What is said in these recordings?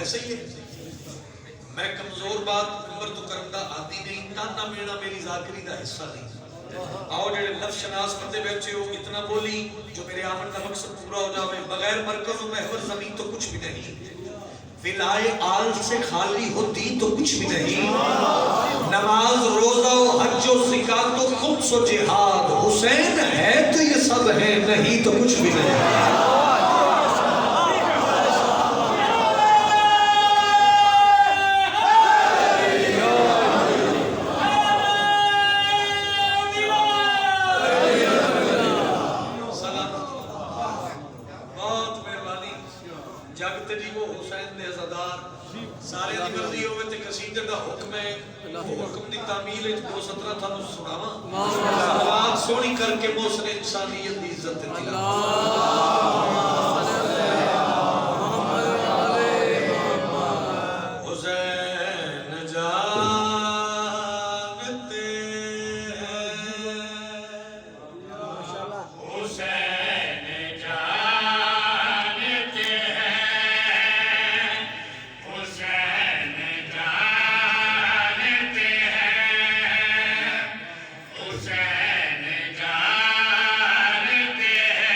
ऐसे ही है। मैं कमजोर बात नंबर तो करम दा आदि नहीं, ताना मेरा मेरी जाकरी दा हिस्सा नहीं। आओ जेड़े लफ्ज़ शनास बंदे बैठे हो, इतना बोली जो मेरे आमन का मकसद पूरा हो जावे। बगैर मरकज़ व महवर ज़मीन तो कुछ भी नहीं, विलाए आल से खाली हो दीन तो कुछ भी नहीं। नमाज रोजा हज व ज़िकात तो खुद सो जिहाद, हुसैन है तो ये सब है, नहीं तो कुछ भी नहीं। सारे दी मर्जी होवे ते कसीदे दा हुक्म है, हुक्म दी तामील विच 217 थानू सुनावा। सलावत सोहनी करके मोहसिन इंसानियत दी इज्जत दी। हुसैन जानते हैं, माशाअल्लाह हुसैन जानते हैं, हुसैन जानते हैं, हुसैन जानते हैं, हुसैन जानते हैं,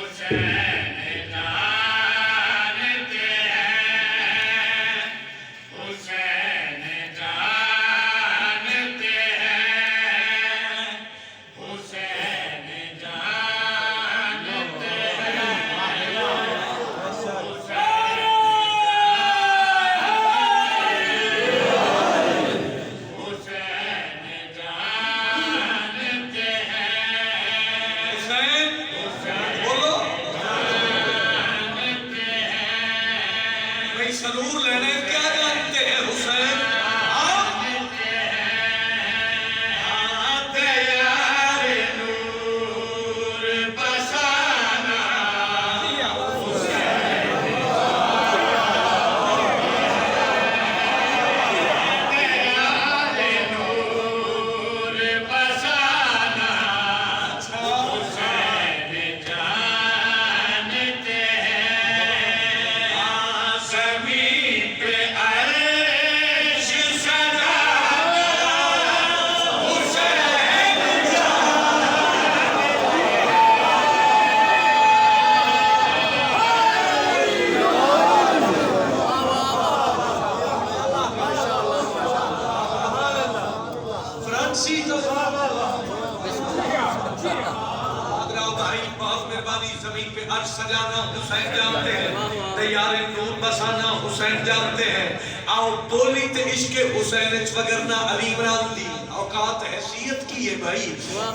हुसैन जानते हैं, हुसैन जानते सरूर लेने क्या जानते हैं हुसैन? नूर बसाना नूर बसाना हुसैन जानते हैं, ज़मीन पे अर्श सजाना हुसैन फ्रांसी तो भाई बहुत मेहरबानी। जमीन पे अर्श सजाना हुसैन जानते हैं, तैयारे नूर बसाना हुसैन जानते हैं। आओ बोली ते इश्क हुसैन वगरना अली इमरान दी औकात हैसियत की है भाई।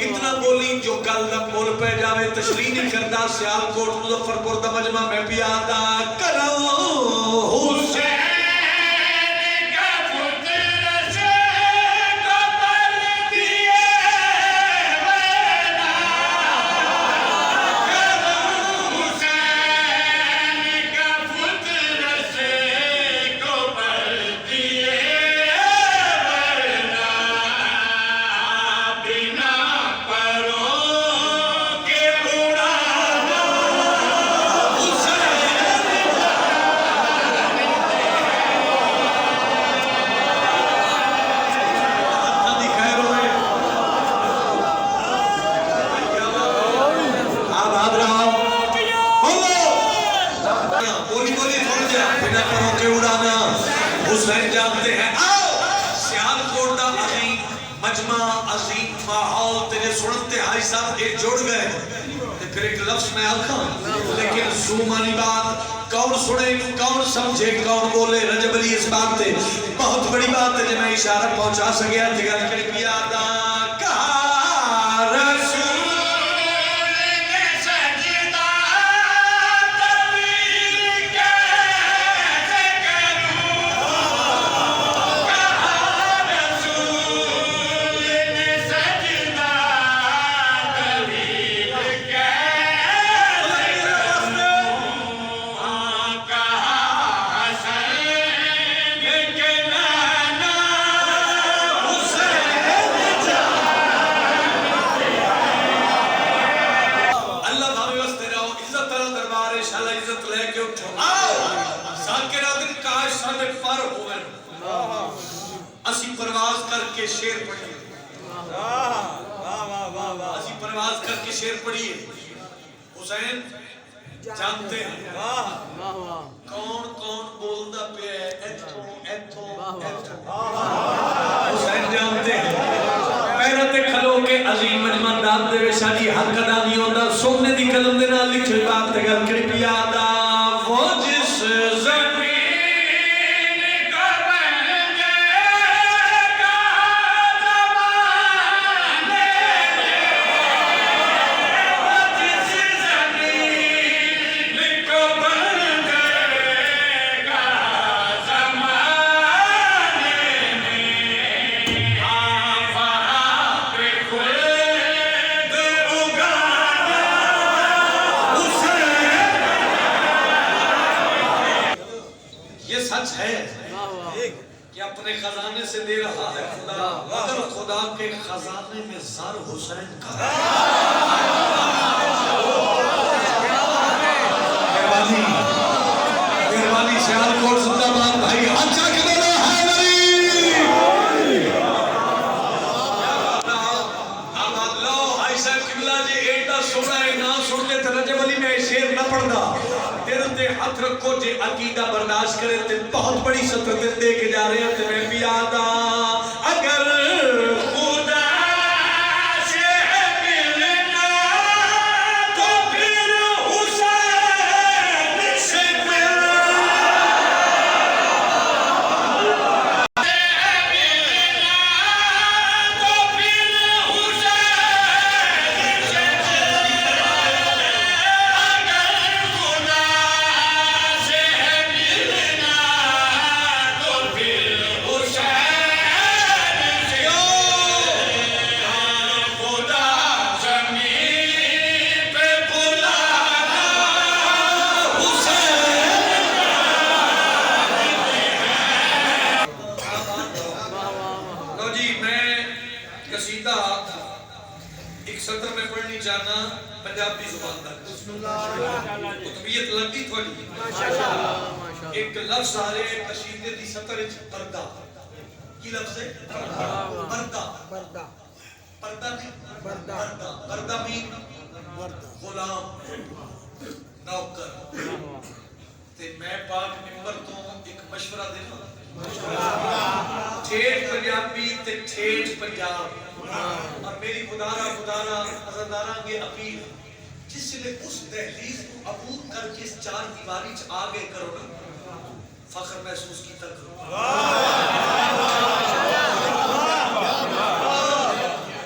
इतना बोली जो गल दा मुल पे जावे तशरीह नहीं करदा। सियालकोट मुजफ्फरपुर दा मजमा मैं पिया दा करो हुसैन का पुत्र से कबर दिए वरना, हुसैन का पुत्र से कबर दिए वरना, बिना परों के उड़ाना हुसैन दी खैर होए। आबाद रहो, बोलो बोली बोली सुन जा, बिना परों के उड़ाना हुसैन जानते हैं। आओ सियालकोट दा अजीम मजमा अजीम माहौल तेरे सुनते हाई साहब ये जुड़ गए। फिर एक लफ्ज मैं आखा लेकिन जुमानी बात कौन सुने कौन समझे कौन बोले। रजब अली इस बात पे बहुत बड़ी बात है जो मैं इशारा पहुंचा सकिया थे। गल कर पिया दा कहा रसूल ने सजदा तवील कैसे करूं, कहा रसूल ने सजदा तवील कैसे करूं, कहा हसन के नाना हुसैन जानते हैं। जे उठो आओ साकिरा दिन काश साडे पर होवे असी परवाज करके शेर पढ़िए वाह वाह वाह वाह असी परवाज करके शेर पढ़िए हुसैन जानते हैं वाह वाह वाह कौन कौन बोलदा पे एथों एथों हुसैन जानते हैं पैरां ते खलो के अजीम मजमान दाद दे साडी हक अदा नहीं होंदा सोने दी कलम दे नाल लिखी बात ते गल करी पिया दा वो जिस सच है कि अपने खजाने से दे रहा है खुदा मगर खुदा के खजाने में सर हुसैन का मेहरबानी सियालकोट जिंदाबाद भाई अच्छा के बोलो है मेरी अब लो भाई साहब किबला जी एटा सोना है ना सुनते तो रजब अली में शेर ना पढ़दा तेरे ते हाथ रखो जे अकीदा बर्दाश्त करे ते बहुत बड़ी सतर ते दे के जा रहे हैं ते मैं भी आदा अगर खुदा से मिलना तो फिर हुसैन से मिलना एक सत्र में पढ़नी चाहना पंजाबी जुबान दा तबीयत लगी थोड़ी माशाल्लाह एक लफ्ज आ रहे कशीदे दी सतर विच पर्दा की लफ्ज है पर्दा पर्दा पर्दा नहीं पर्दा पर्दा मीन गुलाम नौकर ते मैं पाक मिंबर तो एक मशवरा देना ठेठ पंजाबी ते ठेठ पंजाब और मेरी खुदारा अज़रदारा के अपील जिसने उस दहलीज को अबूर करके इस चार दीवारी च आगे करो ना फख्र महसूस की तक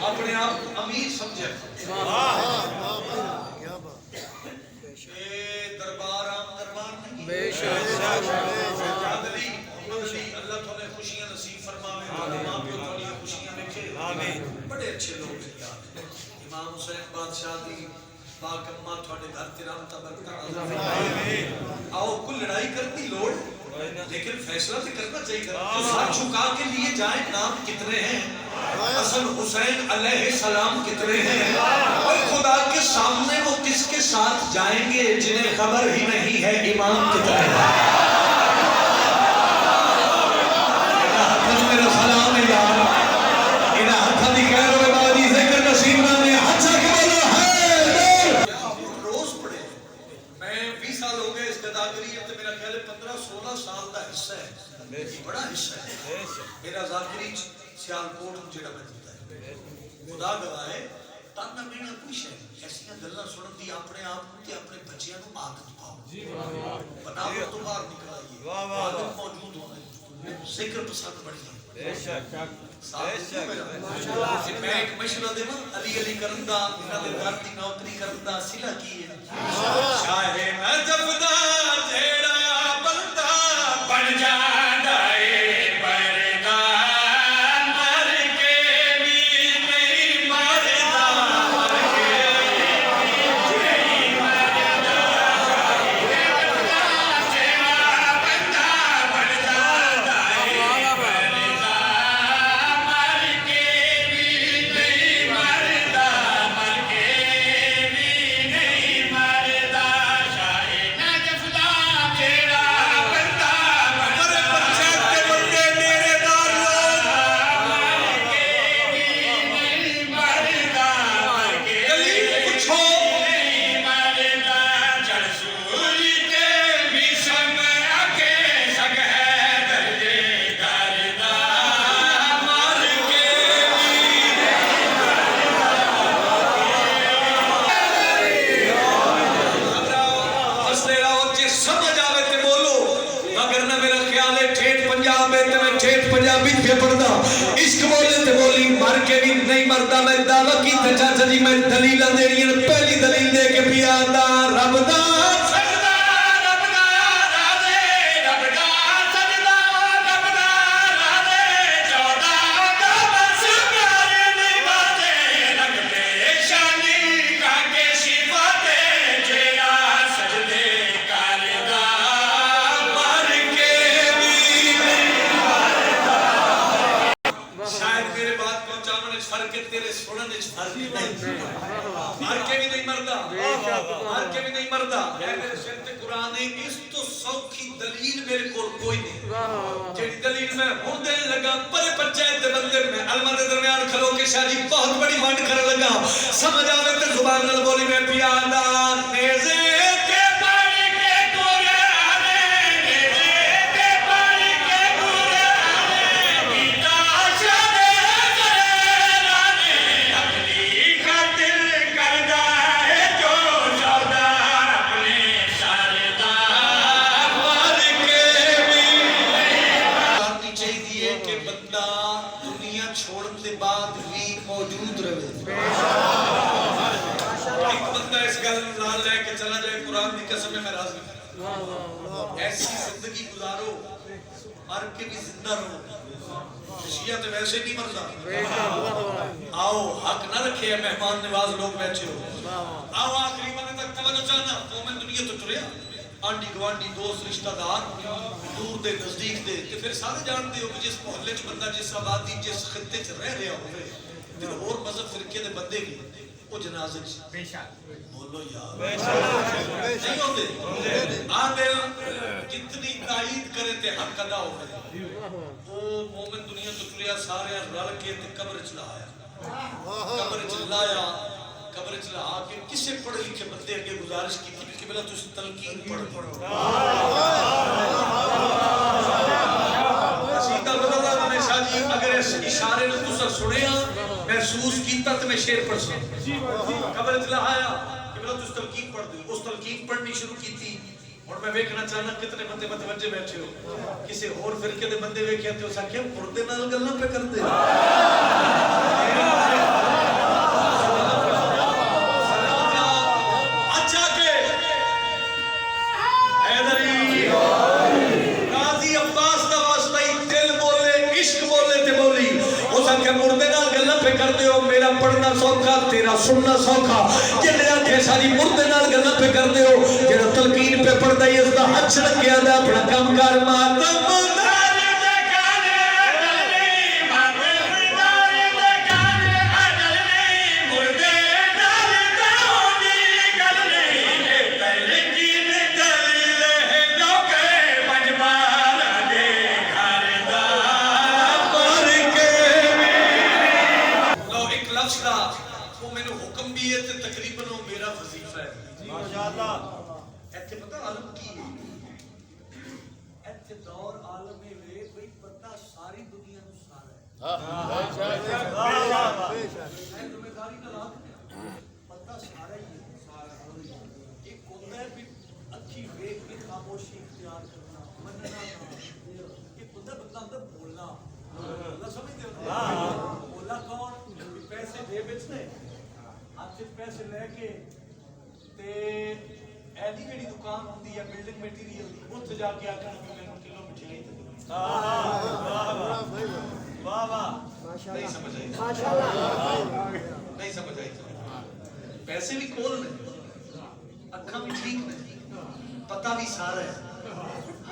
अपने आप को अमीर समझे दरबार आम दरबार नहीं अल्लाह थोड़े खुशियां नसीब फरमावे मां प्यो थोड़ी खुशियां देखे आमीन बड़े अच्छे लोग हैं इमाम हुसैन बादशाह दी पाक अम्मा थोड़े घर ते रहमत बरकत आमीन आओ को लड़ाई करती लोड़ लेकिन फैसला तो करना चाहिए तो सर झुका के लिए जाए नाम कितने हैं हसन हुसैन अलैहि सलाम कितने हैं और खुदा के सामने वो किसके साथ जाएंगे जिन्हें खबर ही नहीं है इमाम कितने हैं मेरा सलाम है यार इना हथा दी खैर होवे बादी जिक्र नसीब ने अच्छा के बोलो है रोज पढ़े मैं 20 साल हो गए इस गदागरी ते मेरा ख्याल है 15-16 साल का हिस्सा है बड़ा हिस्सा है मेरा जाकिरी सियालकोट जेड़ा बजता है खुदा गवाह है ताना मेरा कुछ है ऐसी गल्लां सुनन दी अपने आप ते अपने बच्चों को आदत पाओ जी वाह वाह बनाओ तो बाहर निकलाइए वाह वाह आदत मौजूद होने जिक्र पसंद बढ़िया बेशक माशाल्लाह मैं एक मशवरा देवा अली अली करन दा इना दे घर दी नौकरी करन दा सिला की है शाहे नजफ दा जेड़ा बंदा बन जांदा ए परदा मर के भी नहीं मरदा मर के नहीं मरदा जेड़ा बंदा बन जांदा ए परदा मर के भी नहीं मरदा मर के भी नहीं मरदा शाहे नजफ जे समझ आवे ते बोलो, मगर ना मेरा ख्याल है ठेठ पंजाब में ते मैं ठेठ पंजाबी पे पढ़दा इश्क बोले ते बोली मर के भी नहीं मरदा। मैं दावा की ते चाचा जी मैं दलील देनी है। पहली दलील दे के पिया दा रब दा सजदा रब दा राज़े रब दा सजदा रब दा राज़े 14 का बस प्यारे निभाते रखते शानी का के सिफाते जेड़ा सजदे करदा मर के भी शायद मेरे बात पहुंचाने में फर्क है, तेरे सुनने में फर्क नहीं। मर के भी नहीं मरदा, मर के भी नहीं मरदा। है मेरे सिर ते कुरान है, इस तो सौखी दलील मेरे को कोई नहीं। जेडी दलील मैं हुन देने लगा पर पंचायत दे बंदे में अलमा दे दरमियान खलो के शादी बहुत बड़ी वंड करन लगा। समझ आवे ते जुबान नाल बोली मैं पिया दा नेज़े के पानी के कुराने नेज़े के पानी के कुराने गीता शादे कराने अपनी खातिर करदा है जो सौदा अपने सरदा मर के भी करनी चाहिए कि बंदा दुनिया छोड़ने के बाद भी मौजूद रहे। एक बंदा इस गल नाल लेके चला जाए कुरान की कसम है मैं राजी हूं। ऐसी जिंदगी गुजारो मर के भी जिंदा रहो। शिया तो वैसे नहीं मरदा। आओ हक ना रखे मेहमान नवाज लोग बैठे हो। आओ आखिरी वक्त तक तवज्जो चाहना तो मैं दुनिया तो टुरिया आंडी गवांडी दोस्त रिश्तेदार दूर दे नजदीक दे ते फिर सारे जानते हो कि जिस मोहल्ले च बंदा जिस आबादी जिस खित्ते च रह रहा होवे ते और मजहब फिरके दे बंदे भी वो जनाजे च बेशक बोलो यार बेशक नहीं होते। आदिल जितनी ताईद करे ते हक अदा होवे। वो मोमिन दुनिया तो टुरिया सारे रल के ते कब्र च लाया कब्र च लाया कब्र च ला के किसे पढ़े लिखे बंदे अगे गुजारिश की थी कि बेला तुम तलकीन पढ़ो। सीधा बदला हमेशा जी अगर इस इशारे ने तुसा सुनिया महसूस कीता तो मैं शेर पढ़ सकता। कब्र च लाया कि बेला तुम तलकीन पढ़ दो। उस तलकीन पढ़नी शुरू की थी। और मैं देखना चाहना कितने बंदे मतवज्जे बैठे हो। किसी और फिरके दे बंदे वेखे ते उसा क्या मुर्दे नाल गल्लां पे करदे। मुर्दे नाल गल्लां पे करदे हो। मेरा पढ़ना सौखा तेरा सुनना सौखा। जेड़े आखे सारी मुर्दे नाल गल्लां पे करदे हो। जेड़ा तलकीन पे पढ़दा है उसदा हथ छड़क गया दा अपना काम कर मातम पैसे लेके ऐसी जी दुकान होती है बिल्डिंग मटीरियल की उत्थे जाके आखना कि मैंने किलो मिठाई नहीं समझ आई नहीं समझ आई। पैसे भी खोल ने अखा भी ठीक ने पता भी सारा है।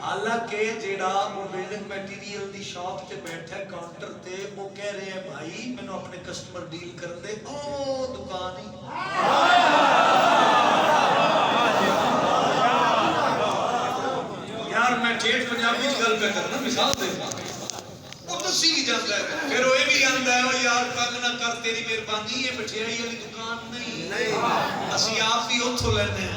हालांकि जेड़ा वो बिल्डिंग मटीरियल दी शॉप ते बैठा है काउंटर ते वो कह रहे हैं भाई मैंने अपने कस्टमर डील कर दे ओ दुकान ही यार मैं ठेठ पंजाबी च गल पे करना मिसाल दे वो दसी भी जाता है फिर वो भी आंदा है यार तंग ना कर तेरी मेहरबानी ये मठियाई वाली दुकान नहीं असि आप भी उत्थों लेने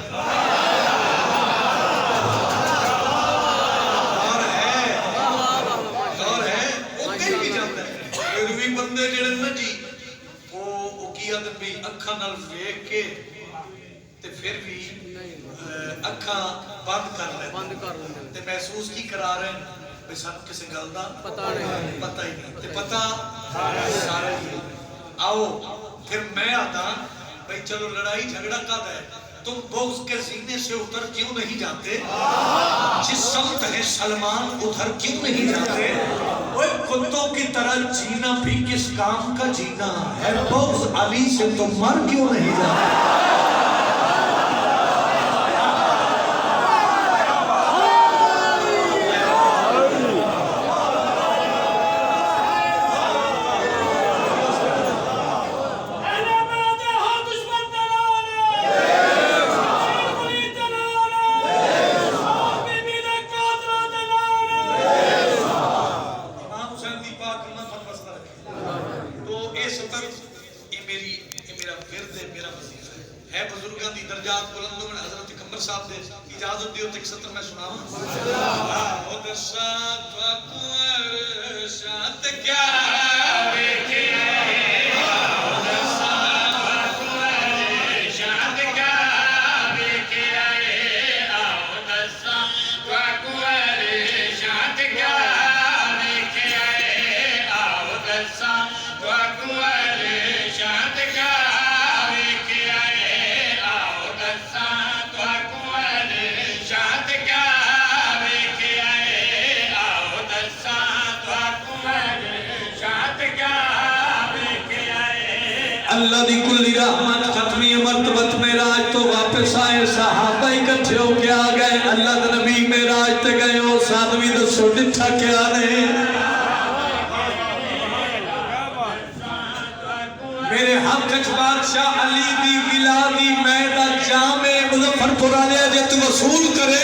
बंदे जेड़े ना जी वो की आदत भी अखा नाल वेख के ते फिर भी अखा बंद कर लेंगे ते महसूस की करा रहे हैं भी सानू किसी गल दा पता ही नहीं ते पता सारे ही। आओ फिर मैं आता भाई चलो लड़ाई झगड़ा कब है, तुम बुग़्ज़ के सीने से उतर क्यों नहीं जाते, जिस समत है सलमान उधर क्यों नहीं जाते। ओए कुत्तों की तरह जीना भी किस काम का जीना है, बुग़्ज़ अली से तो मर क्यों नहीं जाते। इजाजत दियो तक सत्र में सुनावा ओ दसा तो कुंवर शात क्या वेखे ओ दसा तो कुंवर शात क्या वेखे आओ दसा तो कुंवर शात क्या वेखे आओ दसा तो कुंवर शात क्या वेखे आओ दसा अल्लाह दी कुल्ली रहमत खत्मी मर्तबत मेराज तो वापस आए, सहाबा इकट्ठे होके आ गए। अल्लाह दे नबी मेराज ते गए, ओ साधवी दसो डिठा क्या ने। मेरे हक च बादशाह अली दी विला दी मैं दा जामे मुजफ्फरपुर वाले जे तू वसूल करे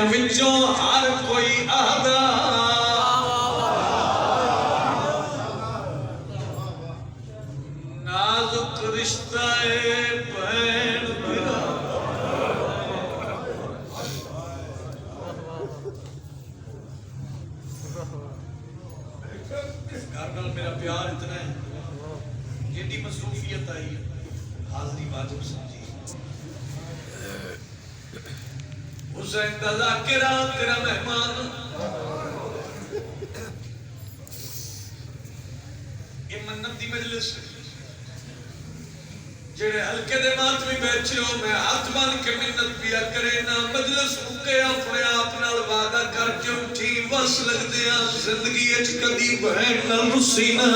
विचों हर कोई आदा नाजुक रिश्ता भैन मेरा घर नाल मेरा प्यार इतना है, एडी मसरूफियत आई हाजरी वाजिब समझी। हुसैन दा ज़ाकिरा तेरा मेहमान ये मन्नत दी मजलिस जेड़े हल्के दे मातमी बैठे हो, मैं हाथ बन के मिन्नत पिया करे ना मजलिस मुके अपने आप नाल वादा करके उठी बस लगदे आ जिंदगी च कदी बहन नाल रुसी ना।